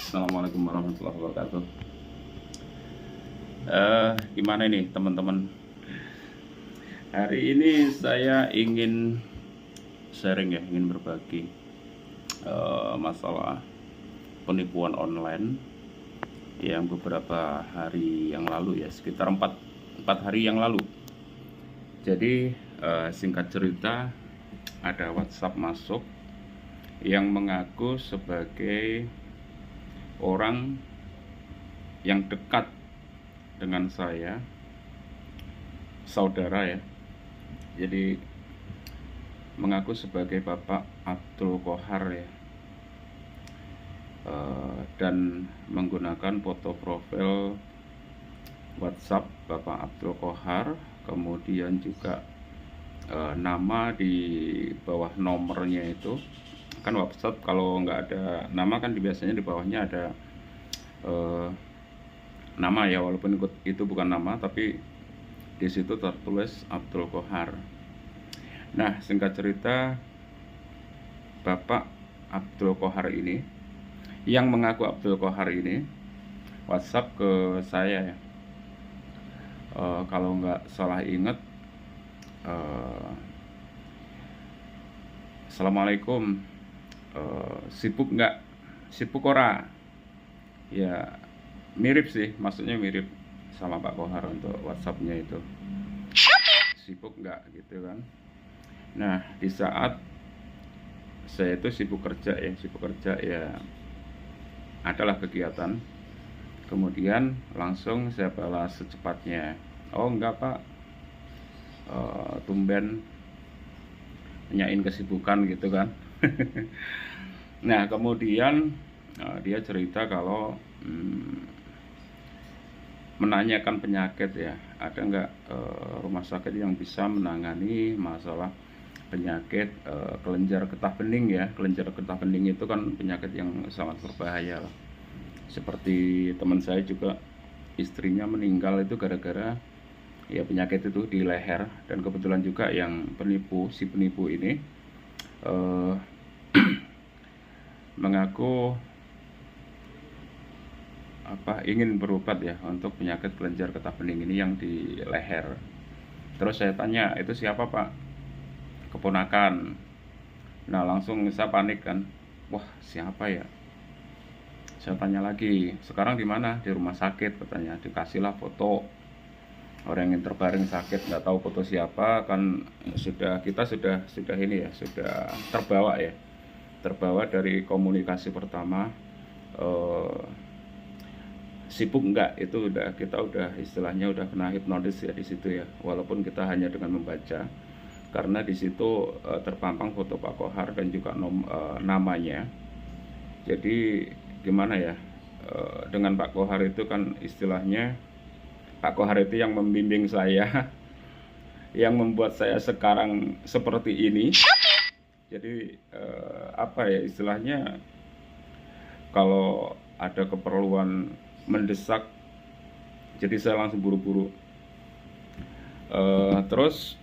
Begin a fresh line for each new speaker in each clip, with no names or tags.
Assalamualaikum warahmatullahi wabarakatuh. Gimana nih teman-teman? Hari ini saya ingin sharing ya, ingin berbagi masalah penipuan online yang beberapa hari yang lalu ya, sekitar 4 hari yang lalu. Jadi singkat cerita, ada WhatsApp masuk yang mengaku sebagai orang yang dekat dengan saya, saudara ya. Jadi mengaku sebagai Bapak Abdul Qohar ya, dan menggunakan foto profil WhatsApp Bapak Abdul Qohar, kemudian juga nama di bawah nomornya itu kan. WhatsApp kalau nggak ada nama kan biasanya di bawahnya ada nama ya, walaupun itu bukan nama, tapi di situ tertulis Abdul Qohar. Nah, singkat cerita, Bapak Abdul Qohar ini, yang mengaku Abdul Qohar ini, WhatsApp ke saya ya. Kalau nggak salah ingat, Assalamualaikum, sibuk nggak? Sibuk ora? Ya, mirip sih, maksudnya mirip sama Pak Qohar untuk WhatsAppnya itu. Sibuk nggak gitu kan? Nah, di saat saya itu sibuk kerja ya, adalah kegiatan. Kemudian langsung saya balas secepatnya. Oh enggak Pak, tumben nanyain kesibukan gitu kan. Nah, kemudian dia cerita kalau menanyakan penyakit ya, ada nggak rumah sakit yang bisa menangani masalah penyakit kelenjar getah bening ya. Kelenjar getah bening itu kan penyakit yang sangat berbahaya lah. Seperti teman saya juga, istrinya meninggal itu gara-gara ya penyakit itu di leher. Dan kebetulan juga yang si penipu ini mengaku ingin berobat ya untuk penyakit kelenjar getah bening ini yang di leher. Terus saya tanya, itu siapa Pak? Keponakan. Nah, langsung saya panik kan, wah siapa ya. Saya tanya lagi, sekarang di mana? Di rumah sakit katanya. Dikasihlah foto orang yang terbaring sakit, nggak tahu foto siapa kan. Kita sudah ini ya, sudah terbawa dari komunikasi pertama. Sibuk enggak, itu kita istilahnya udah kena hipnotis ya di situ ya, walaupun kita hanya dengan membaca, karena di situ terpampang foto Pak Qohar dan juga namanya. Jadi gimana ya, dengan Pak Qohar itu kan istilahnya, Pak Qohar itu yang membimbing saya, yang membuat saya sekarang seperti ini. Jadi istilahnya, kalau ada keperluan mendesak, jadi saya langsung buru-buru. Terus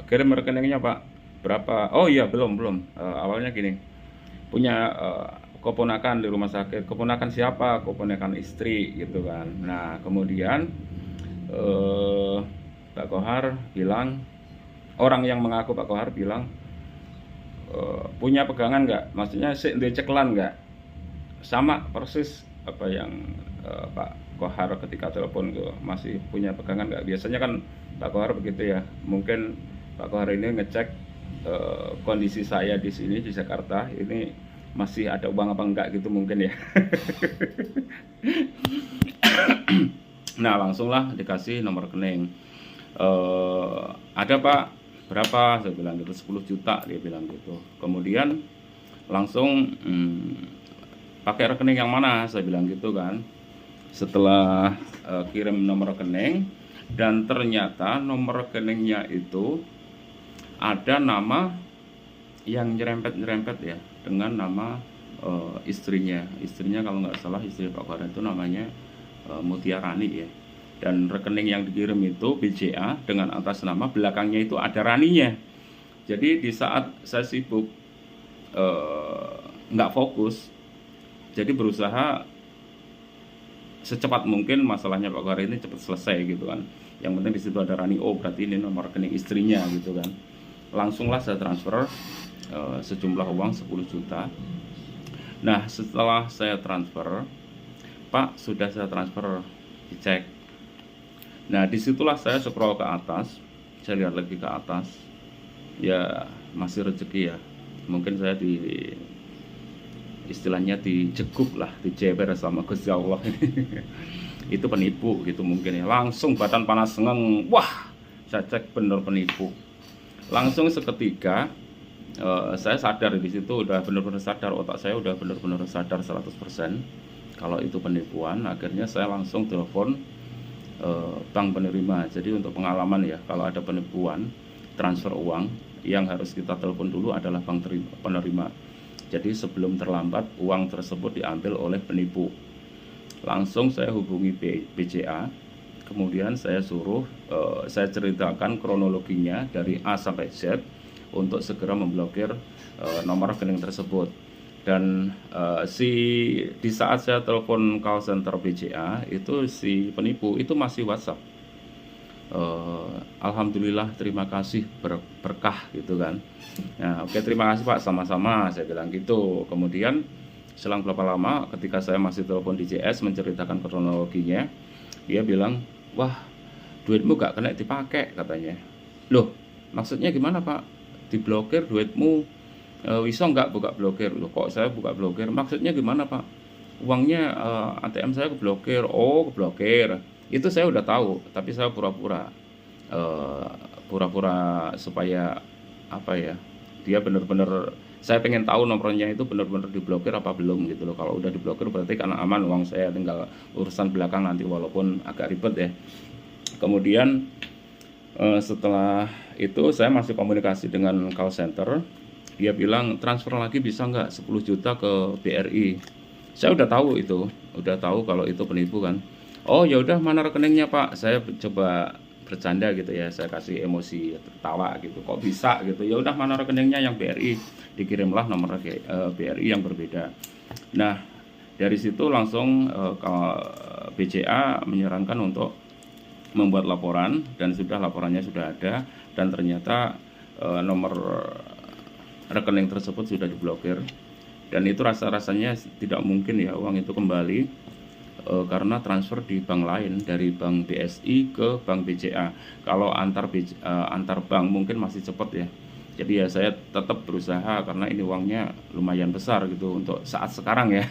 kirim rekeningnya Pak, berapa? Oh iya, belum. Awalnya gini, punya keponakan di rumah sakit. Keponakan siapa? Keponakan istri gitu kan. Nah, kemudian Pak Qohar bilang, orang yang mengaku Pak Qohar bilang, punya pegangan nggak? Maksudnya ceklan nggak? Sama persis apa yang Pak Qohar ketika telepon ke, masih punya pegangan nggak? Biasanya kan Pak Qohar begitu ya. Mungkin Pak Qohar ini ngecek kondisi saya di sini di Jakarta ini masih ada uang apa enggak gitu mungkin ya. Nah, langsunglah dikasih nomor rekening. Ada Pak, berapa? Saya bilang gitu, 10 juta dia bilang gitu. Kemudian langsung pakai rekening yang mana? Saya bilang gitu kan. Setelah kirim nomor rekening, dan ternyata nomor rekeningnya itu ada nama yang nyerempet ya, dengan nama istrinya kalau nggak salah, istri Pak Qohar itu namanya Mutiarani ya. Dan rekening yang dikirim itu BCA dengan atas nama, belakangnya itu ada Raninya. Jadi di saat saya sibuk nggak fokus, Jadi berusaha secepat mungkin masalahnya Pak Kohar ini cepat selesai gitu kan. Yang penting di situ ada Rani, oh berarti ini nomor rekening istrinya gitu kan. Langsunglah saya transfer sejumlah uang 10 juta. Nah setelah saya transfer, Pak sudah saya transfer, dicek. Nah disitulah saya scroll ke atas, saya lihat lagi ke atas, ya masih rezeki ya. Mungkin saya istilahnya dijeguk lah, dijeber sama Gusti Allah. Itu penipu gitu mungkin ya. Langsung badan panas ngeng, wah saya cek bener penipu. Langsung seketika saya sadar di situ, udah bener-bener sadar, otak saya udah bener-bener sadar 100% kalau itu penipuan. Akhirnya saya langsung telepon bank penerima. Jadi untuk pengalaman ya, kalau ada penipuan transfer uang, yang harus kita telepon dulu adalah bank penerima. Jadi sebelum terlambat uang tersebut diambil oleh penipu. Langsung saya hubungi BCA, kemudian saya suruh, saya ceritakan kronologinya dari A sampai Z untuk segera memblokir nomor rekening tersebut. Dan di saat saya telepon call center BCA itu si penipu itu masih WhatsApp. Alhamdulillah, terima kasih, berkah gitu kan. Nah, oke, terima kasih Pak, sama-sama, saya bilang gitu. Kemudian selang berapa lama ketika saya masih telepon DJS menceritakan kronologinya, dia bilang, wah duitmu gak kena dipakai katanya. Loh maksudnya gimana Pak? Diblokir duitmu, wiso nggak buka blokir? Loh kok saya buka blokir? Maksudnya gimana Pak? Uangnya ATM saya keblokir. Oh keblokir, itu saya udah tahu, tapi saya pura-pura supaya apa ya, dia bener-bener, saya pengen tahu nomornya itu bener-bener diblokir apa belum gitu loh. Kalau udah diblokir berarti karena aman, uang saya tinggal urusan belakang nanti walaupun agak ribet ya. Kemudian setelah itu saya masih komunikasi dengan call center. Dia bilang transfer lagi bisa nggak 10 juta ke BRI. Saya udah tahu itu, udah tahu kalau itu penipu kan. Oh ya udah, mana rekeningnya Pak? Saya coba bercanda gitu ya, saya kasih emosi tertawa gitu. Kok bisa gitu? Ya udah, mana rekeningnya yang BRI? Dikirimlah nomor BRI yang berbeda. Nah dari situ langsung BCA menyarankan untuk membuat laporan, dan sudah, laporannya sudah ada, dan ternyata nomor rekening tersebut sudah diblokir. Dan itu rasa-rasanya tidak mungkin ya uang itu kembali, karena transfer di bank lain, dari bank BSI ke bank BCA. Kalau antar bank mungkin masih cepat ya. Jadi ya saya tetap berusaha karena ini uangnya lumayan besar gitu untuk saat sekarang ya.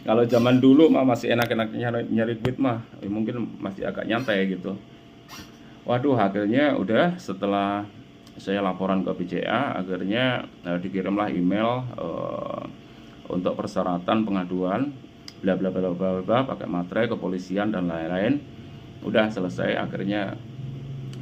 Kalau zaman dulu mah masih enak-enaknya nyari duit mah, mungkin masih agak nyantai gitu. Waduh, akhirnya udah setelah saya laporan ke BCA, akhirnya dikirimlah email untuk persyaratan pengaduan bla bla bla bla bla, pakai materai kepolisian dan lain-lain. Udah selesai akhirnya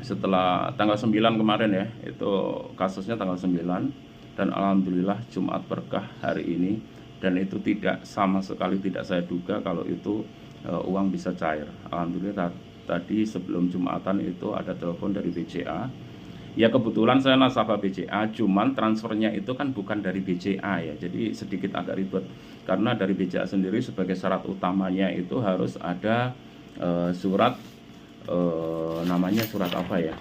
setelah tanggal 9 kemarin ya, itu kasusnya tanggal 9, dan alhamdulillah Jumat berkah hari ini. Dan itu tidak, sama sekali tidak saya duga kalau itu uang bisa cair. Alhamdulillah tadi sebelum Jumatan itu ada telepon dari BCA. Ya kebetulan saya nasabah BCA, cuman transfernya itu kan bukan dari BCA ya, jadi sedikit agak ribet. Karena dari BCA sendiri sebagai syarat utamanya itu harus ada surat, namanya surat apa ya,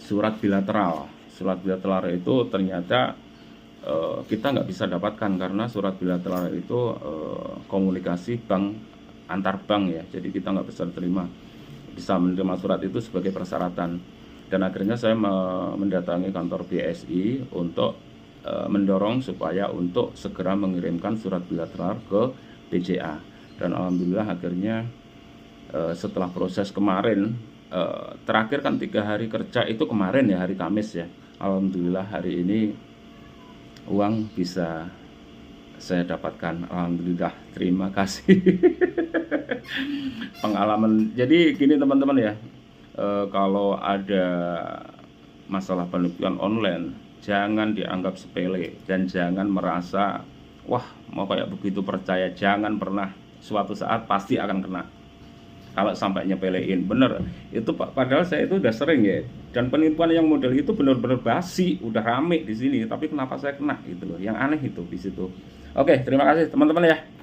surat bilateral. Surat bilateral itu ternyata kita nggak bisa dapatkan, karena surat bilateral itu komunikasi bank antar bank ya, jadi kita nggak bisa menerima surat itu sebagai persyaratan. Dan akhirnya saya mendatangi kantor BSI untuk mendorong supaya untuk segera mengirimkan surat bilateral ke BCA. Dan alhamdulillah akhirnya setelah proses kemarin, terakhir kan 3 hari kerja itu kemarin ya, hari Kamis ya, alhamdulillah hari ini uang bisa saya dapatkan. Alhamdulillah, terima kasih. Pengalaman. Jadi gini teman-teman ya, kalau ada masalah penipuan online, jangan dianggap sepele dan jangan merasa wah mau kayak begitu percaya. Jangan pernah, suatu saat pasti akan kena kalau sampai nyepelein. Bener itu Pak, padahal saya itu udah sering ya, dan penipuan yang model itu bener-bener basi, udah rame di sini, tapi kenapa saya kena gitu loh. Yang aneh itu di situ. Oke, terima kasih teman-teman ya.